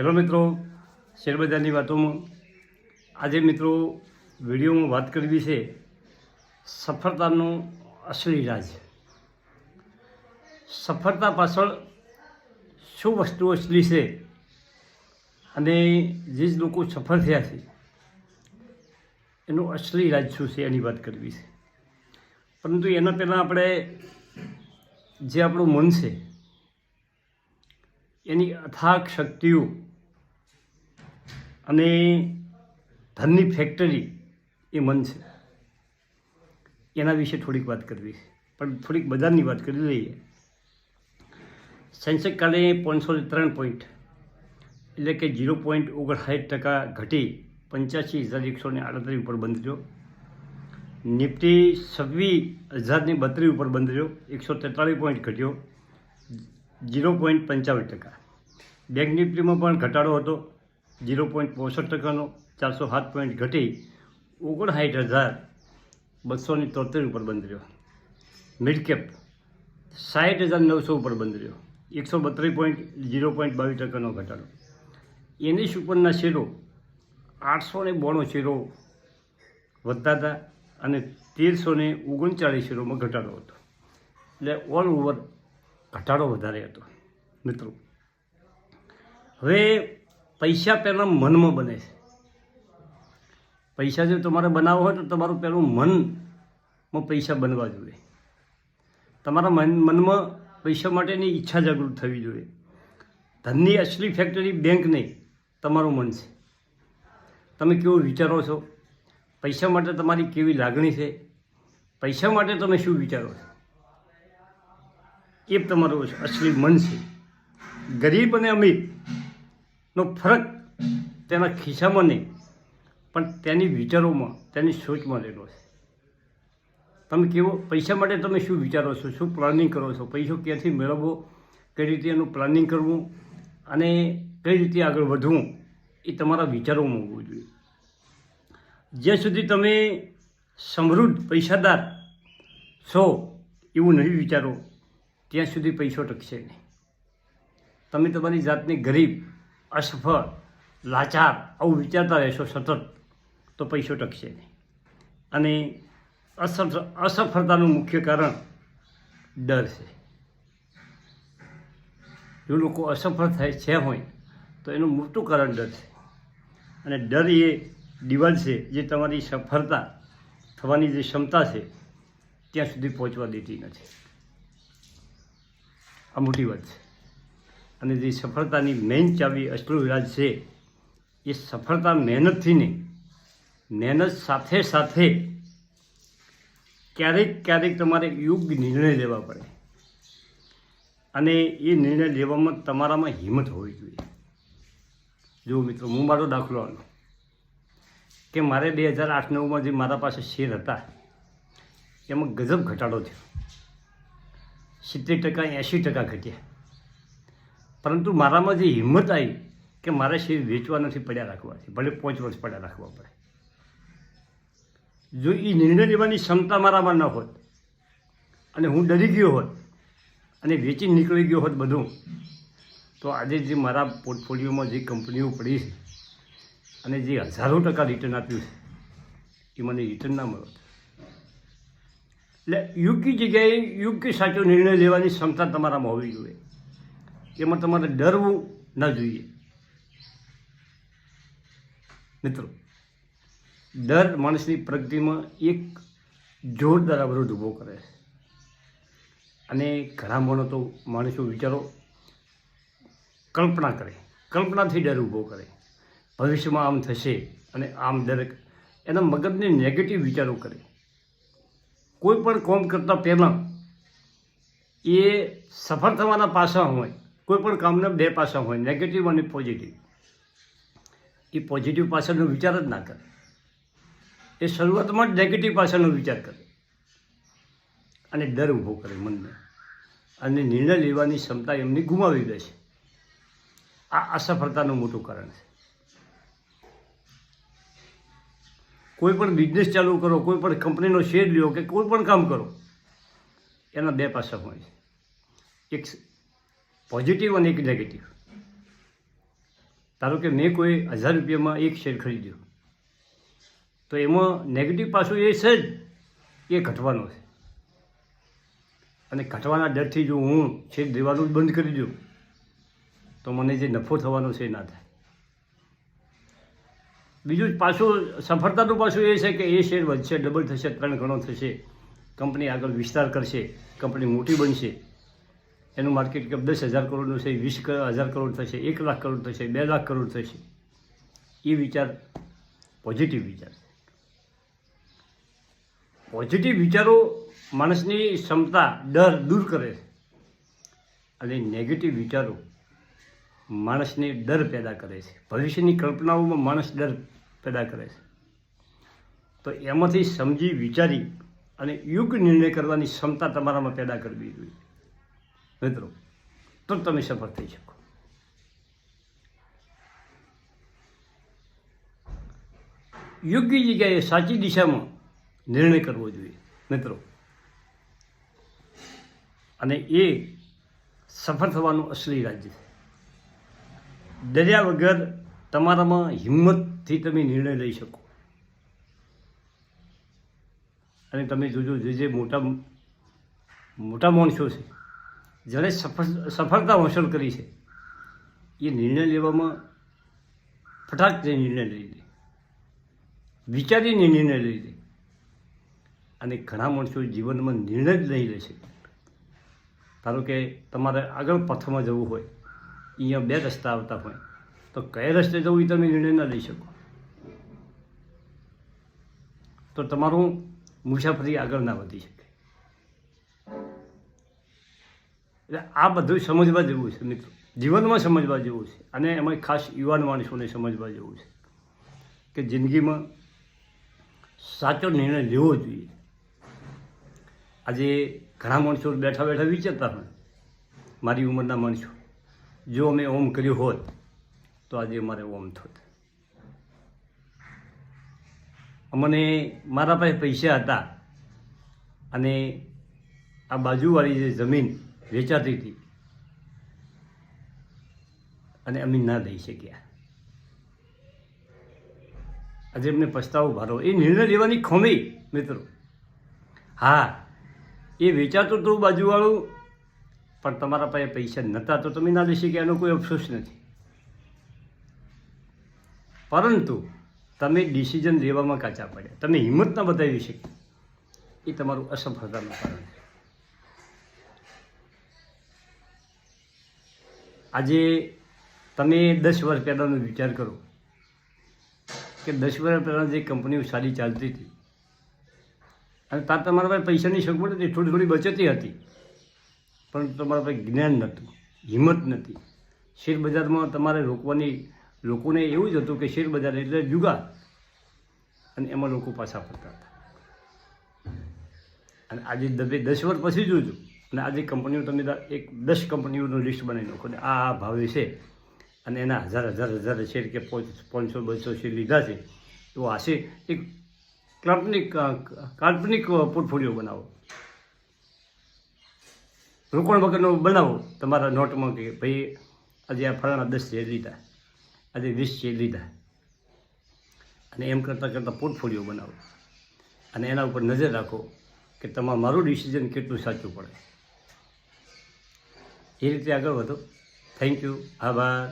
Hello મિત્રો, શેરબજારની વાતોમાં આજે મિત્રો વિડીયોમાં વાત કરવી છે સફળતાનો અસલી રાજ. સફળતા પાછળ શું વસ્તુ અસલી છે અને જે લોકો સફળ થયા છે એનું અસલી રાજ શું છે એની વાત કરવી છે. પરંતુ એના પહેલાં આપણે જે આપણું મન છે એની અથાગ શક્તિઓ અને ધનની ફેક્ટરી એ મન છે, એના વિશે થોડીક વાત કરવી છે. પણ થોડીક બજારની વાત કરી લઈએ. સેન્સેક્સ કાલે 503 પોઈન્ટ એટલે કે 0.59% ઘટી 85,138 ઉપર બંધ થયો. નિફ્ટી 26,032 ઉપર બંધ થયો, 143 પોઈન્ટ ઘટ્યો 0.55%. બેંક નિફ્ટીમાં પણ ઘટાડો હતો 0.65%નો, 407 પોઈન્ટ ઘટી 59,273 ઉપર બંધ રહ્યો. મિડ કેપ 60,900 ઉપર બંધ રહ્યો, 132 પોઈન્ટ 0.22%નો ઘટાડો. એની ઉપરના શેરો 892 શેરો વધતા હતા અને 1,339 શેરોમાં ઘટાડો હતો. એટલે ઓલ ઓવર ઘટાડો વધારે હતો. મિત્રો, હવે પૈસા પહેલાં મનમાં બને છે. પૈસા જો તમારે બનાવવો હોય તો તમારું પહેલું મનમાં પૈસા બનવા જોઈએ. તમારા મનમાં પૈસા માટેની ઈચ્છા જાગૃત થવી જોઈએ. ધનની અસલી ફેક્ટરી બેંક નહીં, તમારું મન છે. તમે કેવું વિચારો છો, પૈસા માટે તમારી કેવી લાગણી છે, પૈસા માટે તમે શું વિચારો છો, એ તમારું અસલી મન છે. ગરીબ અને અમીરનો ફરક તેના ખિસ્સામાં નહીં પણ તેની વિચારોમાં, તેની સોચમાં રહેલો છે. તમે કેવો પૈસા માટે તમે શું વિચારો છો, શું પ્લાનિંગ કરો છો, પૈસો ક્યાંથી મેળવવો, કઈ રીતે એનું પ્લાનિંગ કરવું અને કઈ રીતે આગળ વધવું, એ તમારા વિચારોમાં હોવું જોઈએ. જ્યાં સુધી તમે સમૃદ્ધ પૈસાદાર છો એવું નહીં વિચારો ત્યાં સુધી પૈસો ટકશે નહીં. તમે તમારી જાતને ગરીબ, અસફળ, લાચાર આવું વિચારતા રહેશો સતત તો પૈસો ટકશે નહીં. અને અસફળતાનું મુખ્ય કારણ ડર છે. જો લોકો અસફળ થાય છે હોય તો એનું મોટું કારણ ડર છે. અને ડર એ દિવાલ છે જે તમારી સફળતા થવાની જે ક્ષમતા છે ત્યાં સુધી પહોંચવા દેતી નથી. આ મોટી વાત છે. અને જે સફળતાની મેઇન ચાવી અસલું રાજ છે એ સફળતા મહેનતથી નહીં, મહેનત સાથે સાથે ક્યારેક તમારે યોગ્ય નિર્ણય લેવા પડે અને એ નિર્ણય લેવામાં તમારામાં હિંમત હોવી જોઈએ. જો મિત્રો, હું મારો દાખલો આનો કે મારે 2008-9માં જે મારા પાસે શેર હતા એમાં ગજબ ઘટાડો થયો, 70%, 80% ઘટ્યા. પરંતુ મારામાં જે હિંમત આવી કે મારે શેર વેચવા નથી પડ્યા રાખવા છે, ભલે 5 વર્ષ પડ્યા રાખવા પડે. જો એ નિર્ણય લેવાની ક્ષમતા મારામાં ન હોત અને હું ડરી ગયો હોત અને વેચી નીકળી ગયો હોત બધું, તો આજે જે મારા પોર્ટફોલિયોમાં જે કંપનીઓ પડી છે અને જે હજારો ટકા રિટર્ન આપ્યું છે એ મને રિટર્ન ના મળત. એટલે યોગ્ય જગ્યાએ યોગ્ય સાચો નિર્ણય લેવાની ક્ષમતા તમારામાં હોવી જોઈએ. એમાં તમારે ડરવું ન જોઈએ. મિત્રો, ડર માણસની પ્રગતિમાં એક જોરદાર અવરોધ ઊભો કરે છે. અને ઘણા માણસો વિચારો કલ્પના કરે, કલ્પનાથી ડર ઊભો કરે. ભવિષ્યમાં આમ થશે અને આમ દરેક એના મગજને નેગેટિવ વિચારો કરે. કોઈ પણ કામ કરતાં પહેલાં એ સફળ થવાના પાસા હોય, કોઈ પણ કામના 2 પાસા હોય, નેગેટિવ અને પોઝિટિવ. એ પોઝિટિવ પાસાનો વિચાર જ ના કરે, એ શરૂઆતમાં જ નેગેટિવ પાસાનો વિચાર કરે અને ડર ઊભો કરે મનને અને નિર્ણય લેવાની ક્ષમતા એમની ગુમાવી દે છે. આ અસફળતાનું મોટું કારણ છે. કોઈ પણ બિઝનેસ ચાલુ કરો, કોઈ પણ કંપનીનો શેર લ્યો કે કોઈ પણ કામ કરો, એના 2 પાસા હોય છે, એક પોઝિટિવ અને એક નેગેટિવ. ધારો કે મેં કોઈ 1000 રૂપિયામાં એક શેર ખરીદ્યો, તો એમાં નેગેટિવ પાછું એ છે જ એ ઘટવાનો છે. અને ઘટવાના ડરથી જો હું શેર દેવાનું જ બંધ કરી દઉં તો મને જે નફો થવાનો છે એ ના થાય. બીજું પાછું સફળતાનું પાછું એ છે કે એ શેર વધશે, ડબલ થશે, 3 ગણો થશે, કંપની આગળ વિસ્તાર કરશે, કંપની મોટી બનશે, એનું માર્કેટ કેપ 10,000 કરોડનું છે, 20,000 કરોડ થશે, 1 લાખ કરોડ થશે, 2 લાખ કરોડ થશે. એ વિચાર પોઝિટિવ વિચાર. પોઝિટિવ વિચારો માણસની ક્ષમતા, ડર દૂર કરે છે. અને નેગેટિવ વિચારો માણસને ડર પેદા કરે છે. ભવિષ્યની કલ્પનાઓમાં માણસ ડર પેદા કરે છે. તો એમાંથી સમજી વિચારી અને યોગ્ય નિર્ણય કરવાની ક્ષમતા તમારામાં પેદા કરવી જોઈએ મિત્રો, તો તમે સફળ થઈ શકો. યોગ્ય જગ્યાએ સાચી દિશામાં નિર્ણય કરવો જોઈએ મિત્રો, અને એ સફળ થવાનું અસલી રાજ્ય છે. ડર્યા વગર તમારામાં હિંમતથી તમે નિર્ણય લઈ શકો. અને તમે જોજો, જે મોટા માણસો છે, જેણે સફળતા હાંસલ કરી છે, એ નિર્ણય લેવામાં ફટાક જે નિર્ણય લઈ લે, વિચારીને નિર્ણય લઈ લે. અને ઘણા માણસો જીવનમાં નિર્ણય જ નહીં લે છે. ધારો કે તમારે આગળ પથમાં જવું હોય, અહીંયા 2 રસ્તા આવતા હોય, તો કયા રસ્તે જવું એ તમે નિર્ણય ના લઈ શકો, તો તમારું મુસાફરી આગળ ના વધી શકે. એટલે આ બધું સમજવા જેવું છે મિત્રો, જીવનમાં સમજવા જેવું છે. અને એમાં ખાસ યુવાન માણસોને સમજવા જેવું છે કે જિંદગીમાં સાચો નિર્ણય લેવો જોઈએ. આજે ઘણા માણસો બેઠા બેઠા વિચારતા હોય, મારી ઉંમરના માણસો, જો અમે ઓમ કર્યું હોત તો આજે અમારે ઓમ થોત. અમને મારા પાસે પૈસા હતા અને આ બાજુવાળી જે જમીન વેચાતી હતી અને અમે ના લઈ શક્યા. આજે અમને પસ્તાવો ભારો. એ નિર્ણય લેવાની ખોમી મિત્રો. હા, એ વેચાતું હતું બાજુવાળું, પણ તમારા પાસે પૈસા નહોતા તો તમે ના લઈ શક્યા, એનો કોઈ અફસોસ નથી. પરંતુ તમે ડિસિઝન લેવામાં કાચા પડ્યા, તમે હિંમત ના બતાવી શકી, એ તમારું અસફળતાનું કારણ છે. આજે તમે 10 વર્ષ પહેલાંનો વિચાર કરો કે 10 વર્ષ પહેલાં જે કંપનીઓ સારી ચાલતી હતી અને ત્યાં તમારા પાસે પૈસાની સગવડ હતી, થોડી થોડી બચતી હતી, પણ તમારા પાસે જ્ઞાન નહોતું, હિંમત નથી. શેર બજારમાં તમારે લોકોને એવું જ હતું કે શેર બજાર એટલે જુગાર, અને એમાં લોકો પાછા ફરતા હતા. અને આજે 10 વર્ષ પછી જોજો, અને આજે કંપનીઓ તમે 10 કંપનીઓનું લિસ્ટ બનાવી નાખો ને આ ભાવે છે, અને એના હજાર શેર કે 500-200 શેર લીધા છે, તો આશે એક કાલ્પનિક પોર્ટફોલિયો બનાવો, રોકાણ વગરનો બનાવો તમારા નોટમાં કે ભાઈ આજે આ ફલાણા 10 શેર લીધા, આજે 20 શેર લીધા, અને એમ કરતાં પોર્ટફોલિયો બનાવો અને એના ઉપર નજર રાખો કે મારું ડિસિઝન કેટલું સાચું પડે. એ રીતે આગળ વધો. થેન્ક યુ, આભાર.